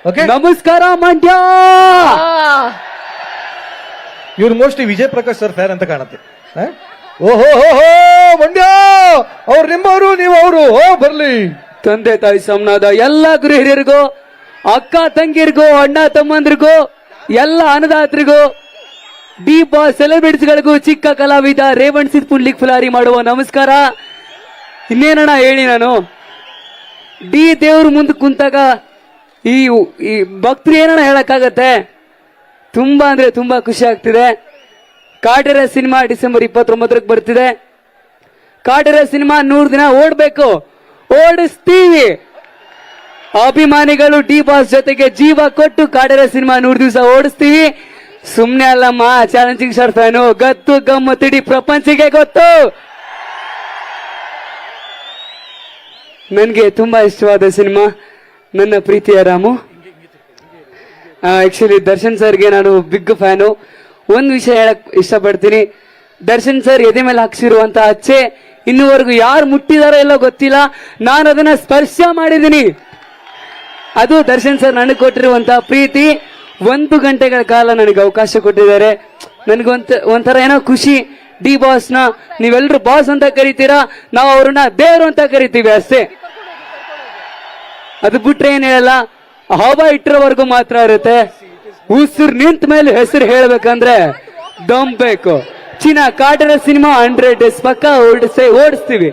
Okay, ನಮಸ್ಕಾರ ಮಂಡ್ಯ. ಇವ್ರು mostly Vijay Prakash sir fan ಅಂತ ಕಾಣುತ್ತೆ. ಓಹೋ ಹೋ ಮಂಡ್ಯ, ಅವ್ರು ನಿಮ್ಮವರು, ನೀವು ಅವರು. ಬರ್ಲಿ. ತಂದೆ ತಾಯಿ ಸಮನಾದ ಎಲ್ಲ ಗುರು ಹಿರಿಯರಿಗೂ, ಅಕ್ಕ ತಂಗಿರಿಗೂ, ಅಣ್ಣ ತಮ್ಮಂದ್ರಿಗೂ, ಎಲ್ಲ ಅನ್ನದಾತರಿಗೂ, ಡಿ ಬಾಸ್ ಸೆಲೆಬ್ರಿಟೀಸ್ಗಳಿಗೂ, ಚಿಕ್ಕ ಕಲಾವಿದ ರೇವಣ್ ಸಿದ್ ಪುಂಡ್ಲಿಕ್ ಫುಲಾರಿ ಮಾಡುವ ನಮಸ್ಕಾರ. ಇನ್ನೇನಣ್ಣ ಹೇಳಿ, ನಾನು ಡಿ ದೇವ್ರ ಮುಂದೆ ಕುಂತಾಗ ಈ ಭಕ್ತರು ಏನಣ್ಣ ಹೇಳಕ್ಕಾಗತ್ತೆ. ತುಂಬಾ ಅಂದ್ರೆ ತುಂಬಾ ಖುಷಿ ಆಗ್ತಿದೆ. ಕಾಟೇರ ಸಿನಿಮಾ ಡಿಸೆಂಬರ್ 29ಕ್ಕೆ ಬರ್ತಿದೆ. ಕಾಟೇರ ಸಿನಿಮಾ 100 ದಿನ ಓಡ್ಬೇಕು, ಓಡಿಸ್ತೀವಿ. ಅಭಿಮಾನಿಗಳು ಡಿ ಬಾಸ್ ಜೊತೆಗೆ ಜೀವ ಕೊಟ್ಟು ಕಾಟೇರ ಸಿನಿಮಾ 100 ದಿವಸ ಓಡಿಸ್ತೀವಿ. ಸುಮ್ನೆ ಅಲ್ಲಮ್ಮ, ಚಾಲೆಂಜಿಂಗ್ ಸ್ಟಾರ್ ಫ್ಯಾನು, ಗತ್ತು ಗಮ್ಮತ್ತಿಡಿ ಪ್ರಪಂಚಕ್ಕೆ ಗೊತ್ತು. ನನಗೆ ತುಂಬಾ ಇಷ್ಟವಾದ ಸಿನಿಮಾ ನನ್ನ ಪ್ರೀತಿಯ ರಾಮು. ಆಕ್ಚುಲಿ ದರ್ಶನ್ ಸರ್ಗೆ ನಾನು ಬಿಗ್ ಫ್ಯಾನು. ಒಂದು ವಿಷಯ ಹೇಳಕ್ ಇಷ್ಟಪಡ್ತೀನಿ. ದರ್ಶನ್ ಸರ್ ಎದೆ ಮೇಲೆ ಹಾಕ್ಸಿರುವಂತ ಅಚ್ಚೆ ಇನ್ನುವರೆಗೂ ಯಾರು ಮುಟ್ಟಿದಾರೋ ಎಲ್ಲೋ ಗೊತ್ತಿಲ್ಲ, ನಾನು ಅದನ್ನ ಸ್ಪರ್ಶ ಮಾಡಿದ್ದೀನಿ. ಅದು ದರ್ಶನ್ ಸರ್ ನನಗೆ ಕೊಟ್ಟಿರುವಂತ ಪ್ರೀತಿ. 1 ಗಂಟೆಗಳ ಕಾಲ ನನಗೆ ಅವಕಾಶ ಕೊಟ್ಟಿದ್ದಾರೆ. ಒಂಥರ ಏನೋ ಖುಷಿ. ಡಿ ಬಾಸ್ ನ ನೀವೆಲ್ಲರೂ ಬಾಸ್ ಅಂತ ಕರಿತೀರಾ, ನಾವು ಅವ್ರನ್ನ ದೇವರು ಅಂತ ಕರಿತೀವಿ ಅಷ್ಟೇ. ಅದು ಬಿಟ್ರೆ ಏನ್ ಹೇಳಲ್ಲ. ಹವಾ ಇಟ್ಟರವರೆಗೂ ಮಾತ್ರ ಇರುತ್ತೆ. ಉಸಿರು ನಿಂತ ಮೇಲೆ ಹೆಸರು ಹೇಳ್ಬೇಕಂದ್ರೆ ದಮ್ ಬೇಕು. ಕಾಟೇರ ಸಿನಿಮಾ 100 ಡೇಸ್ ಪಕ್ಕ ಓಡಿಸ್ತೀವಿ.